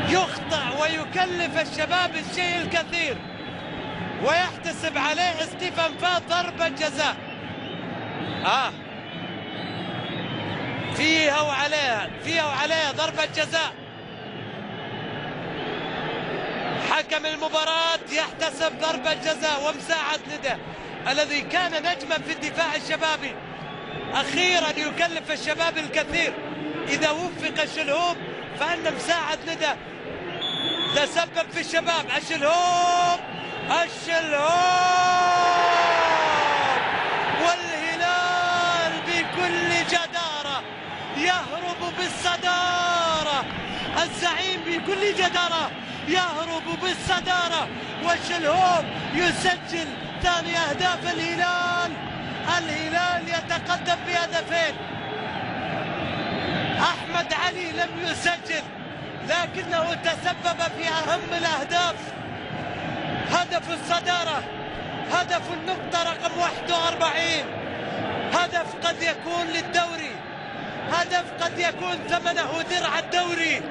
يخطئ ويكلف الشباب الشيء الكثير، ويحتسب عليه ستيفن فاض ضربة جزاء. فيها وعليها ضربة جزاء. حكم المباراة يحتسب ضربة جزاء ومساعد ندى الذي كان نجما في الدفاع الشبابي أخيرا يكلف الشباب الكثير. إذا وفق الشلهوب فإن مساعد ندى تسبب في الشباب. الشلهوب والهلال بكل جدارة يهرب بالصدارة. الزعيم بكل جدارة يهرب بالصدارة، والشلهوب يسجل ثاني أهداف الهلال. الهلال يتقدم بهدفين. أحمد علي لم يسجل لكنه تسبب في أهم الأهداف. هدف الصدارة، هدف النقطة رقم 41، هدف قد يكون للدوري، هدف قد يكون ثمنه درع الدوري.